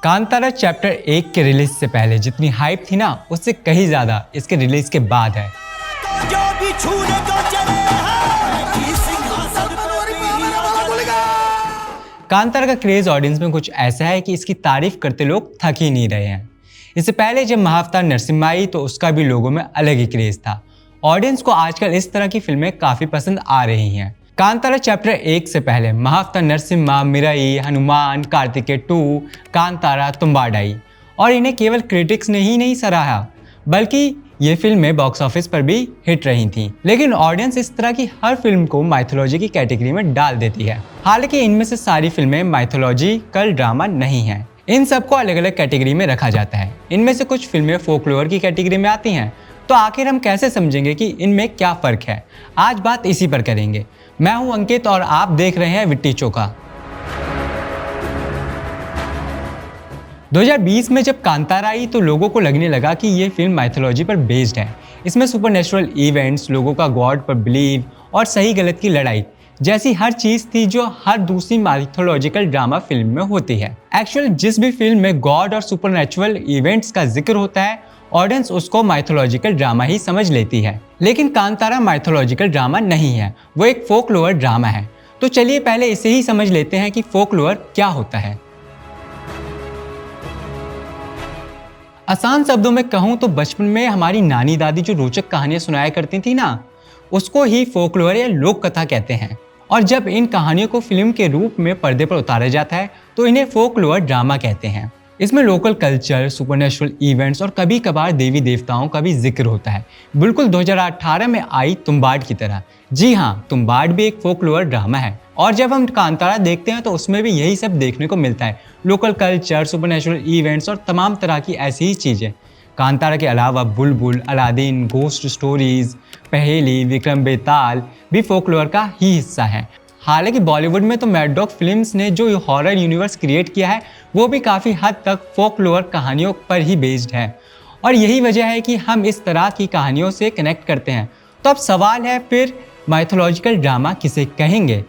Kantara chapter 1 के release से पहले जितनी हाइप थी ना, उससे कहीं ज्यादा इसके रिलीज के बाद है। कांतारा का क्रेज ऑडियंस में कुछ ऐसा है कि इसकी तारीफ करते लोग थक ही नहीं रहे हैं। इससे पहले जब महाअवतार नरसिम्हा आई तो उसका भी लोगों में अलग ही क्रेज था। ऑडियंस को आजकल इस तरह की फिल्में काफी पसंद आ रही हैं। कांतारा चैप्टर 1 से पहले महाअवतार नरसिम्हा, मिराई, हनुमान, कार्तिकेय 2, कांतारा, तुम्बाडाई, और इन्हें केवल क्रिटिक्स ने ही नहीं सराहा बल्कि ये फिल्में बॉक्स ऑफिस पर भी हिट रही थीं। लेकिन ऑडियंस इस तरह की हर फिल्म को माइथोलॉजी की कैटेगरी में डाल देती है। हालांकि इनमें से सारी फिल्में माइथोलॉजिकल ड्रामा नहीं हैं। इन सबको अलग अलग कैटेगरी में रखा जाता है। इनमें से कुछ फिल्में फोकलोर की कैटेगरी में आती हैं। तो आखिर हम कैसे समझेंगे कि इनमें क्या फ़र्क है? आज बात इसी पर करेंगे। मैं हूं अंकित और आप देख रहे हैं विट्टी चोखा। 2020 में जब कांतारा आई तो लोगों को लगने लगा कि ये फिल्म माइथोलॉजी पर बेस्ड है। इसमें सुपरनेचुरल इवेंट्स, लोगों का गॉड पर बिलीव और सही गलत की लड़ाई जैसी हर चीज़ थी जो हर दूसरी माइथोलॉजिकल ड्रामा फिल्म में होती है। एक्चुअली जिस भी फिल्म में गॉड और सुपरनेचुरल इवेंट्स का जिक्र होता है, ऑडियंस उसको माइथोलॉजिकल ड्रामा ही समझ लेती है। लेकिन कांतारा माइथोलॉजिकल ड्रामा नहीं है, वो एक फोकलोर ड्रामा है। तो चलिए पहले इसे ही समझ लेते हैं कि फोकलोर क्या होता है। आसान शब्दों में कहूँ तो बचपन में हमारी नानी दादी जो रोचक कहानियां सुनाया करती थी ना, उसको ही फोकलोर या लोक कथा कहते हैं। और जब इन कहानियों को फिल्म के रूप में पर्दे पर उतारा जाता है तो इन्हें फोकलोर ड्रामा कहते हैं। इसमें लोकल कल्चर, सुपरनेचुरल इवेंट्स और कभी कभार देवी देवताओं का भी जिक्र होता है, बिल्कुल 2018 में आई तुम्बाड की तरह। जी हाँ, तुम्बाड भी एक फोकलोर ड्रामा है। और जब हम कांतारा देखते हैं तो उसमें भी यही सब देखने को मिलता है, लोकल कल्चर, सुपरनेचुरल इवेंट्स और तमाम तरह की ऐसी ही चीज़ें। कांतारा के अलावा बुलबुल, अलादीन, घोस्ट स्टोरीज, पहेली, विक्रम बेताल भी फोकलोर का ही हिस्सा है। हालांकि बॉलीवुड में तो मैड डॉग फिल्म्स ने जो हॉरर यूनिवर्स क्रिएट किया है वो भी काफ़ी हद तक फोकलोर कहानियों पर ही बेस्ड है। और यही वजह है कि हम इस तरह की कहानियों से कनेक्ट करते हैं। तो अब सवाल है, फिर माइथोलॉजिकल ड्रामा किसे कहेंगे?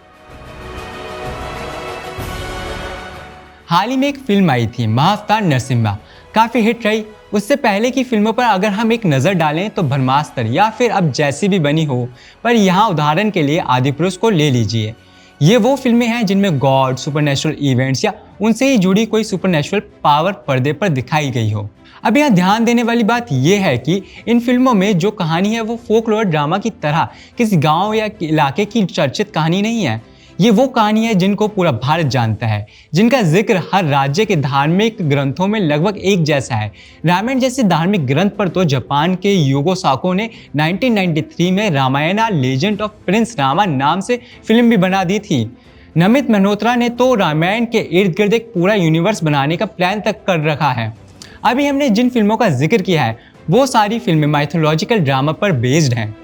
हाल ही में एक फिल्म आई थी महाअवतार नरसिम्हा, काफ़ी हिट रही। उससे पहले की फिल्मों पर अगर हम एक नज़र डालें तो ब्रह्मास्त्र या फिर अब जैसी भी बनी हो, पर यहाँ उदाहरण के लिए आदिपुरुष को ले लीजिए। ये वो फिल्में हैं जिनमें गॉड, सुपरनेचुरल इवेंट्स या उनसे ही जुड़ी कोई सुपरनेचुरल पावर पर्दे पर दिखाई गई हो। अब यहाँ ध्यान देने वाली बात यह है कि इन फिल्मों में जो कहानी है वो फोकलोर ड्रामा की तरह किसी गांव या इलाके की चर्चित कहानी नहीं है। ये वो कहानी है जिनको पूरा भारत जानता है, जिनका जिक्र हर राज्य के धार्मिक ग्रंथों में लगभग एक जैसा है। रामायण जैसे धार्मिक ग्रंथ पर तो जापान के यूगो साको ने 1993 में Ramayana legend of Prince Rama नाम से फिल्म भी बना दी थी। नमित मल्होत्रा ने तो रामायण के इर्द गिर्द एक पूरा यूनिवर्स बनाने का प्लान तक कर रखा है। अभी हमने जिन फिल्मों का जिक्र किया है वो सारी फिल्में माइथोलॉजिकल ड्रामा पर बेस्ड हैं।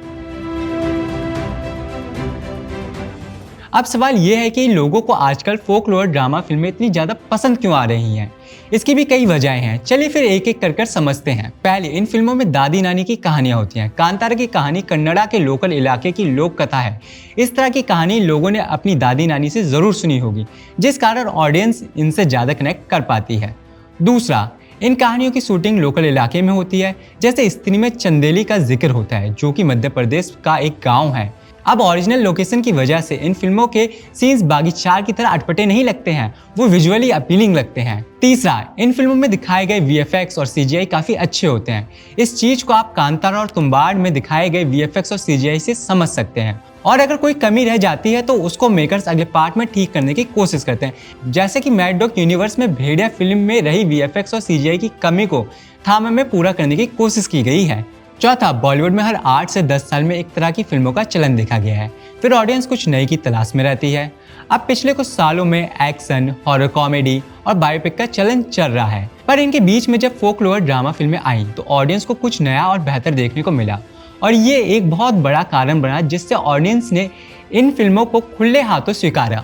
अब सवाल ये है कि लोगों को आजकल फोकलोर ड्रामा फिल्में इतनी ज़्यादा पसंद क्यों आ रही हैं? इसकी भी कई वजहें हैं। चलिए फिर एक एक कर समझते हैं। पहले, इन फिल्मों में दादी नानी की कहानियां होती हैं। कांतारा की कहानी कन्नड़ा के लोकल इलाके की लोक कथा है। इस तरह की कहानी लोगों ने अपनी दादी नानी से ज़रूर सुनी होगी, जिस कारण ऑडियंस इनसे ज़्यादा कनेक्ट कर पाती है। दूसरा, इन कहानियों की शूटिंग लोकल इलाके में होती है। जैसे स्त्री में चंदेली का जिक्र होता है, जो कि मध्य प्रदेश का एक गाँव है। अब ओरिजिनल लोकेशन की वजह से इन फिल्मों के सीन्स बागी 4 की तरह अटपटे नहीं लगते हैं, वो विजुअली अपीलिंग लगते हैं। तीसरा, इन फिल्मों में दिखाए गए VFX और CGI काफ़ी अच्छे होते हैं। इस चीज़ को आप कांतारा और तुम्बाड में दिखाए गए VFX और CGI से समझ सकते हैं। और अगर कोई कमी रह जाती है तो उसको मेकर्स अगले पार्ट में ठीक करने की कोशिश करते हैं। जैसे कि मैड डॉग यूनिवर्स में भेड़िया फिल्म में रही VFX और CGI की कमी को थामे में पूरा करने की कोशिश की गई है। चौथा, बॉलीवुड में हर 8 से 10 साल में एक तरह की फिल्मों का चलन देखा गया है, फिर ऑडियंस कुछ नई की तलाश में रहती है। अब पिछले कुछ सालों में एक्शन, हॉरर कॉमेडी और बायोपिक का चलन चल रहा है, पर इनके बीच में जब फोकलोर ड्रामा फिल्में आई तो ऑडियंस को कुछ नया और बेहतर देखने को मिला। और ये एक बहुत बड़ा कारण बना जिससे ऑडियंस ने इन फिल्मों को खुले हाथों स्वीकारा।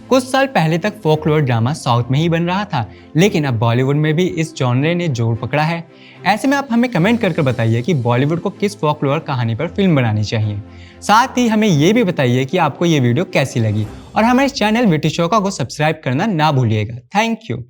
कुछ साल पहले तक फोकलोर ड्रामा साउथ में ही बन रहा था, लेकिन अब बॉलीवुड में भी इस जॉनरे ने जोर पकड़ा है। ऐसे में आप हमें कमेंट करके बताइए कि बॉलीवुड को किस फोकलोर कहानी पर फिल्म बनानी चाहिए। साथ ही हमें ये भी बताइए कि आपको ये वीडियो कैसी लगी और हमारे चैनल विटी शोका को सब्सक्राइब करना ना भूलिएगा। Thank you.